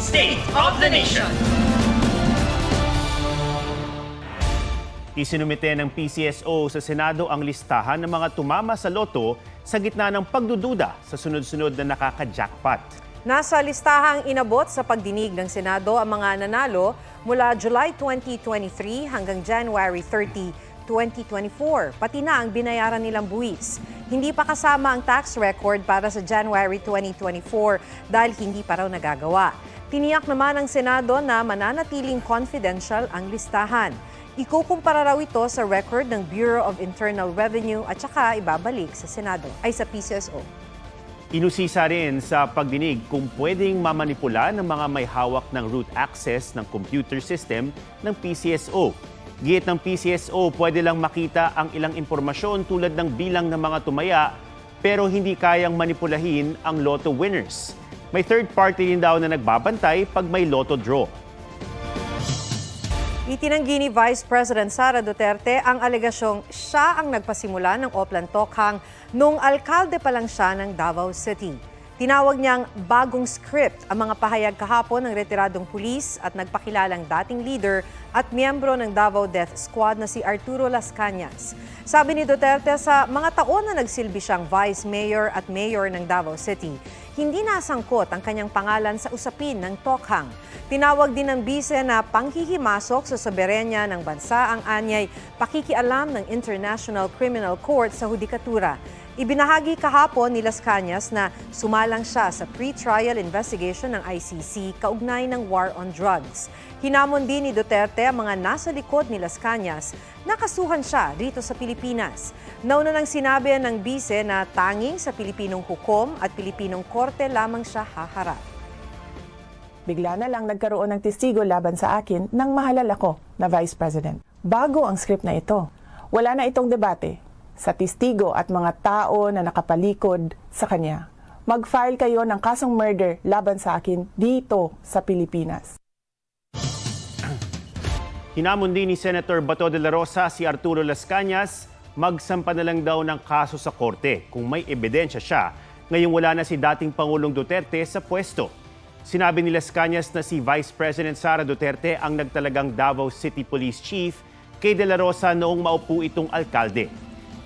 State of the Nation. Isinumite ng PCSO sa Senado ang listahan ng mga tumama sa loto sa gitna ng pagdududa sa sunod-sunod na nakaka-jackpot. Nasa listahang inabot sa pagdinig ng Senado ang mga nanalo mula July 2023 hanggang January 30, 2024, pati na ang binayaran nilang buwis. Hindi pa kasama ang tax record para sa January 2024 dahil hindi pa raw nagagawa. Tiniyak naman ng Senado na mananatiling confidential ang listahan. Ikukumpara raw ito sa record ng Bureau of Internal Revenue at saka ibabalik sa Senado ay sa PCSO. Inusisa rin sa pagdinig kung pwedeng mamanipula ng mga may hawak ng root access ng computer system ng PCSO. Giit ng PCSO, pwede lang makita ang ilang impormasyon tulad ng bilang ng mga tumaya pero hindi kayang manipulahin ang lotto winners. May third party rin daw na nagbabantay pag may lotto draw. Itinanggi ni Vice President Sara Duterte ang alegasyong siya ang nagpasimula ng Oplan Tokhang noong alkalde pa lang siya ng Davao City. Tinawag niyang bagong script ang mga pahayag kahapon ng retiradong pulis at nagpakilalang dating leader at miyembro ng Davao Death Squad na si Arturo Las Cañas. Sabi ni Duterte sa mga taon na nagsilbi siyang Vice Mayor at Mayor ng Davao City, hindi nasangkot ang kanyang pangalan sa usapin ng Tokhang. Tinawag din ng bise na panghihimasok sa soberenya ng bansa ang anyay pakikialam ng International Criminal Court sa hudikatura. Ibinahagi kahapon ni Las Cañas na sumalang siya sa pre-trial investigation ng ICC kaugnay ng war on drugs. Hinamon din ni Duterte ang mga nasa likod ni Las Cañas na kasuhan siya dito sa Pilipinas. Nauna nang sinabi ng bise na tanging sa Pilipinong hukom at Pilipinong korte lamang siya haharap. Bigla na lang nagkaroon ng testigo laban sa akin nang mahalal ako na Vice President. Bago ang script na ito, wala na itong debate sa testigo at mga tao na nakapalikod sa kanya. Mag-file kayo ng kasong murder laban sa akin dito sa Pilipinas. Hinamon din ni Senator Bato de la Rosa si Arturo Las Cañas magsampa na lang daw ng kaso sa korte kung may ebidensya siya ngayong wala na si dating Pangulong Duterte sa pwesto. Sinabi ni Las Cañas na si Vice President Sara Duterte ang nagtalagang Davao City Police Chief kay de la Rosa noong maupo itong alkalde.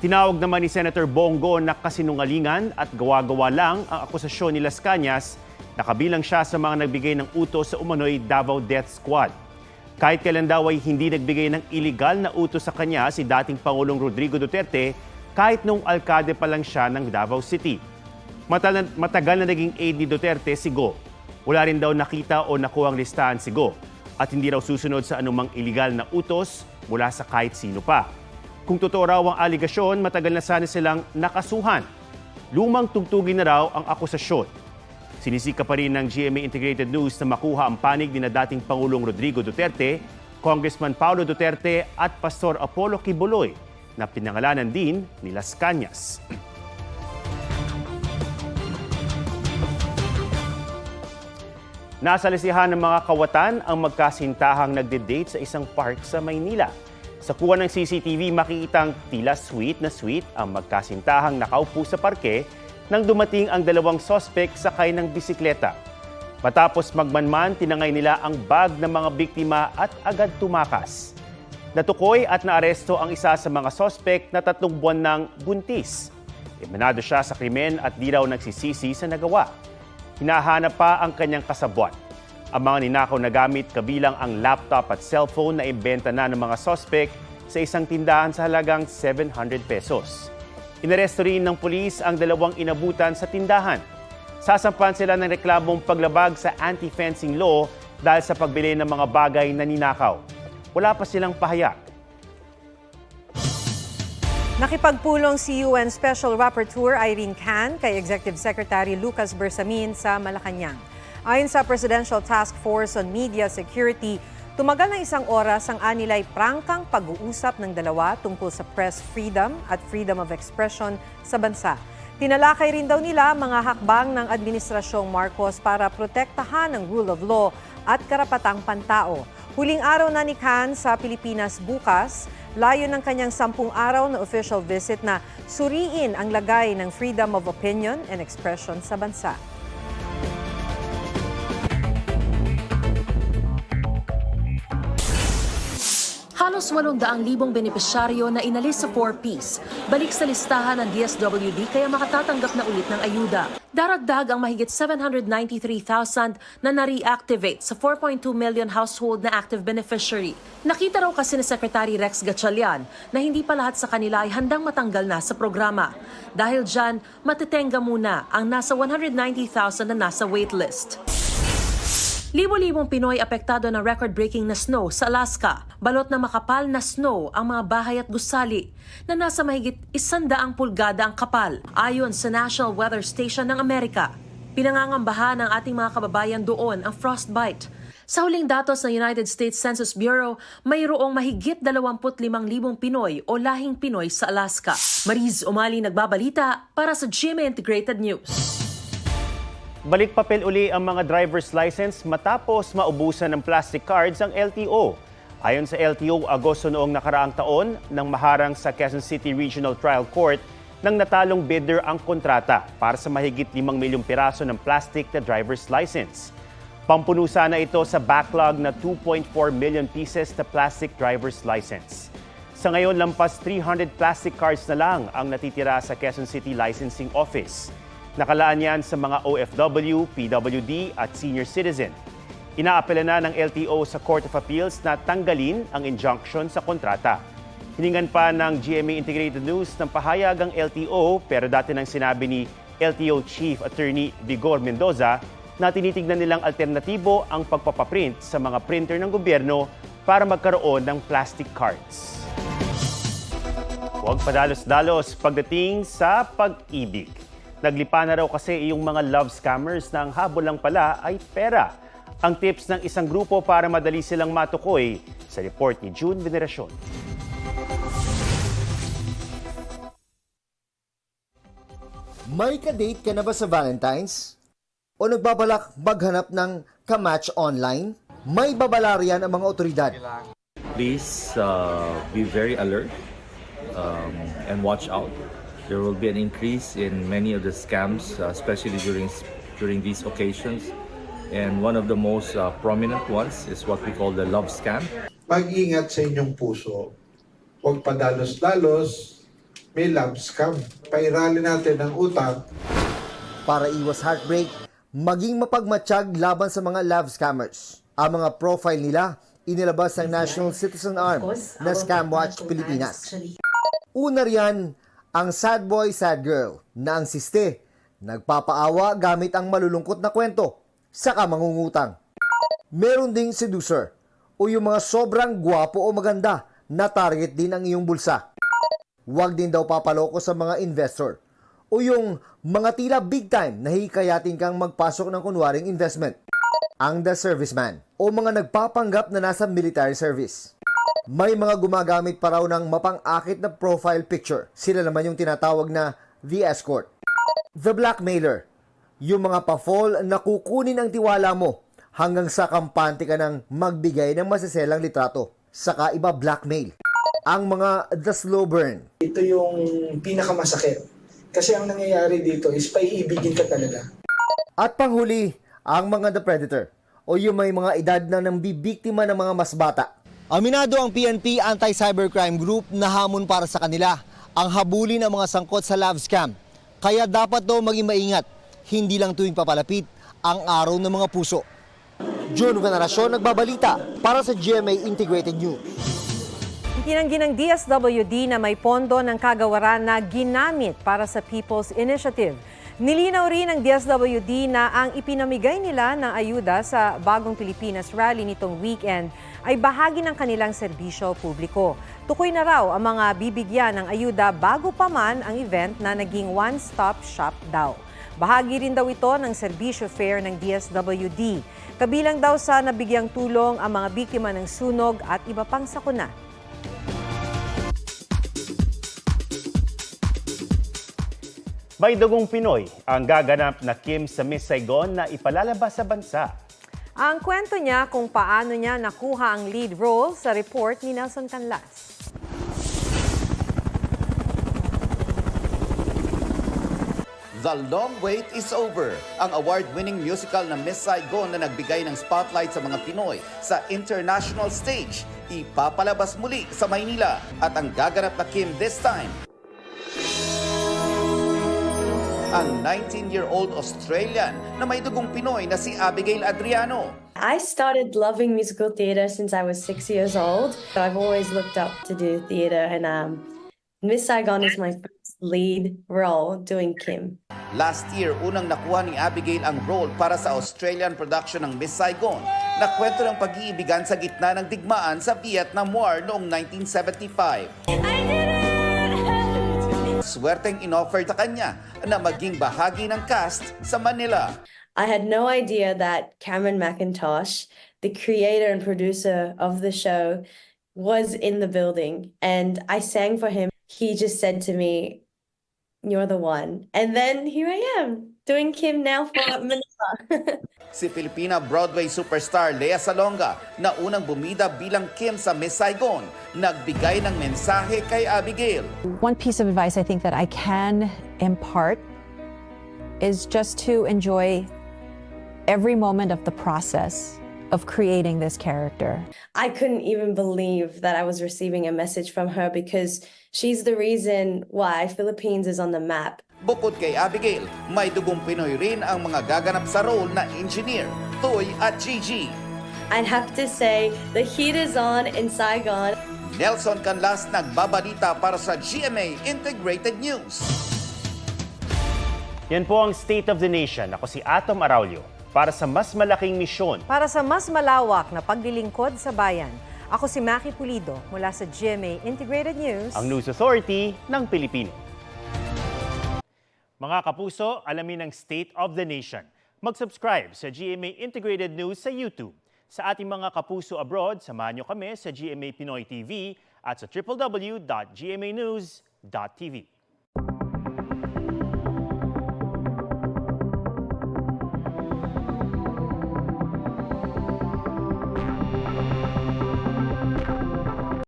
Tinawag naman ni Senator Bongo na kasinungalingan at gawa-gawa lang ang akusasyon ni Las Cañas na kabilang siya sa mga nagbigay ng utos sa umano'y Davao Death Squad. Kahit kailan daw ay hindi nagbigay ng iligal na utos sa kanya si dating Pangulong Rodrigo Duterte kahit nung alkalde pa lang siya ng Davao City. Matagal na naging aide ni Duterte si Go. Wala rin daw nakita o nakuhang listahan si Go at hindi raw susunod sa anumang iligal na utos mula sa kahit sino pa. Kung totoo raw ang aligasyon, matagal na sana silang nakasuhan. Lumang tugtugin na raw ang akusasyon. Sinisika pa rin ng GMA Integrated News na makuha ang panig ni na dating Pangulong Rodrigo Duterte, Congressman Paulo Duterte at Pastor Apollo Quiboloy na pinangalanan din ni Las Cañas. Nasa lisihan ng mga kawatan ang magkasintahang nagde-date sa isang park sa Maynila. Sa kuha ng CCTV, makikitang tila sweet na sweet ang magkasintahang nakaupo sa parke nang dumating ang dalawang sospek sakay ng bisikleta. Matapos magmanman, tinangay nila ang bag ng mga biktima at agad tumakas. Natukoy at naaresto ang isa sa mga sospek na 3 buwan ng buntis. Imanado siya sa krimen at di raw nagsisisi sa nagawa. Hinahanap pa ang kanyang kasabwat. Ang mga ninakaw na gamit kabilang ang laptop at cellphone na ibenta na ng mga sospek sa isang tindahan sa halagang 700 pesos. Inaresto rin ng pulis ang dalawang inabutan sa tindahan. Sasampan sila ng reklamong paglabag sa anti-fencing law dahil sa pagbili ng mga bagay na ninakaw. Wala pa silang pahayag. Nakipagpulong si UN Special Rapporteur Irene Can kay Executive Secretary Lucas Bersamin sa Malacanang. Ayon sa Presidential Task Force on Media Security, tumagal ng 1 oras ang anilay prangkang pag-uusap ng dalawa tungkol sa press freedom at freedom of expression sa bansa. Tinalakay rin daw nila mga hakbang ng Administrasyong Marcos para protektahan ang rule of law at karapatang pantao. Huling araw na ni Can sa Pilipinas bukas, layo ng kanyang 10 araw na official visit na suriin ang lagay ng freedom of opinion and expression sa bansa. Halos 800,000 benepisyaryo na inalis sa 4Ps. Balik sa listahan ng DSWD kaya makatatanggap na ulit ng ayuda. Daragdag ang mahigit 793,000 na na-reactivate sa 4.2 million household na active beneficiary. Nakita raw kasi ni Secretary Rex Gatchalian na hindi pa lahat sa kanila ay handang matanggal na sa programa. Dahil dyan, matitenga muna ang nasa 190,000 na nasa waitlist. Libo-libong Pinoy apektado ng record-breaking na snow sa Alaska. Balot na makapal na snow ang mga bahay at gusali na nasa mahigit 100 pulgada ang kapal, ayon sa National Weather Station ng Amerika. Pinangangambahan ng ating mga kababayan doon ang frostbite. Sa huling datos ng United States Census Bureau, mayroong mahigit 25,000 Pinoy o lahing Pinoy sa Alaska. Mariz Umali nagbabalita para sa GMA Integrated News. Balik papel uli ang mga driver's license matapos maubusan ng plastic cards ang LTO. Ayon sa LTO, Agosto noong nakaraang taon, nang maharang sa Quezon City Regional Trial Court nang natalong bidder ang kontrata para sa mahigit 5 milyong piraso ng plastic na driver's license. Pampuno sana ito sa backlog na 2.4 million pieces na plastic driver's license. Sa ngayon, lampas 300 plastic cards na lang ang natitira sa Quezon City Licensing Office. Nakalaan yan sa mga OFW, PWD at senior citizen. Inaapela na ng LTO sa Court of Appeals na tanggalin ang injunction sa kontrata. Hiningan pa ng GMA Integrated News ng pahayag ang LTO pero dati nang sinabi ni LTO Chief Attorney Vigor Mendoza na tinitignan nilang alternatibo ang pagpapaprint sa mga printer ng gobyerno para magkaroon ng plastic cards. Huwag padalos-dalos pagdating sa pag-ibig. Naglipa na raw kasi yung mga love scammers na ang habol lang pala ay pera. Ang tips ng isang grupo para madali silang matukoy sa report ni June Veneracion. May ka-date ka na ba sa Valentine's? O nagbabalak maghanap ng ka-match online? May babala riyan ang mga otoridad. Please be very alert and watch out. There will be an increase in many of the scams, especially during these occasions. And one of the most prominent ones is what we call the love scam. Mag-ingat sa inyong puso. Huwag padalos-dalos, may love scam. Pairali natin ang utang. Para iwas heartbreak, maging mapagmatsyag laban sa mga love scammers. Ang mga profile nila, inilabas ng National Citizen Arm na Scamwatch Pilipinas. Una riyan, ang sad boy, sad girl na ang siste, nagpapaawa gamit ang malulungkot na kwento, saka mangungutang. Meron ding seducer o yung mga sobrang gwapo o maganda na target din ang iyong bulsa. Huwag din daw papaloko sa mga investor o yung mga tila big time na hikayatin kang magpasok ng kunwaring investment. Ang the serviceman o mga nagpapanggap na nasa military service. May mga gumagamit pa raw ng mapang-akit na profile picture. Sila naman yung tinatawag na the escort. The blackmailer, yung mga pa-fall na kukunin ang tiwala mo hanggang sa kampante ka ng magbigay ng masiselang litrato. Saka iba blackmail. Ang mga the slow burn. Ito yung pinakamasakit. Kasi ang nangyayari dito is paiibigin ka talaga. At panghuli, ang mga the predator o yung may mga edad na nang bibiktima ng mga mas bata. Aminado ang PNP Anti-Cybercrime Group na hamon para sa kanila ang habulin ng mga sangkot sa love scam. Kaya dapat daw maging maingat, hindi lang tuwing papalapit ang araw ng mga puso. June Veneracion nagbabalita para sa GMA Integrated News. Itinanggi ng DSWD na may pondo ng kagawaran na ginamit para sa People's Initiative. Nilinaw rin ng DSWD na ang ipinamigay nila ng ayuda sa Bagong Pilipinas Rally nitong weekend ay bahagi ng kanilang serbisyo publiko. Tukoy na raw ang mga bibigyan ng ayuda bago pa man ang event na naging one-stop shop daw. Bahagi rin daw ito ng serbisyo fair ng DSWD. Kabilang daw sa nabigyang tulong ang mga biktima ng sunog at iba pang sakuna. May dugong Pinoy ang gaganap na Kim sa Miss Saigon na ipalalabas sa bansa. Ang kwento niya kung paano niya nakuha ang lead role sa report ni Nelson Canlas. The long wait is over. Ang award-winning musical na Miss Saigon na nagbigay ng spotlight sa mga Pinoy sa international stage, ipapalabas muli sa Maynila at ang gaganap na Kim this time, ang 19-year-old Australian na may dugong Pinoy na si Abigail Adriano. I started loving musical theatre since I was 6 years old. I've always looked up to do theatre, and Miss Saigon is my first lead role doing Kim. Last year, unang nakuha ni Abigail ang role para sa Australian production ng Miss Saigon na kwento ng pag-iibigan sa gitna ng digmaan sa Vietnam War noong 1975. Swerteng inoffer sa kanya na maging bahagi ng cast sa Manila. I had no idea that Cameron McIntosh, the creator and producer of the show, was in the building. And I sang for him. He just said to me, "You're the one." And then here I am, doing Kim now for Manila. Si Filipina Broadway superstar Lea Salonga na unang bumida bilang Kim sa Miss Saigon, nagbigay ng mensahe kay Abigail. One piece of advice I think that I can impart is just to enjoy every moment of the process of creating this character. I couldn't even believe that I was receiving a message from her because she's the reason why Philippines is on the map. Bukod kay Abigail, may dugong Pinoy rin ang mga gaganap sa role na engineer, Toy at Gigi. I'd have to say the heat is on in Saigon. Nelson Canlas nagbabalita para sa GMA Integrated News. Yan po ang State of the Nation. Ako si Atom Araulio para sa mas malaking misyon. Para sa mas malawak na paglilingkod sa bayan, ako si Maki Pulido mula sa GMA Integrated News. Ang News Authority ng Pilipino. Mga kapuso, alamin ang State of the Nation. Mag-subscribe sa GMA Integrated News sa YouTube. Sa ating mga kapuso abroad, samahan nyo kami sa GMA Pinoy TV at sa www.gmanews.tv.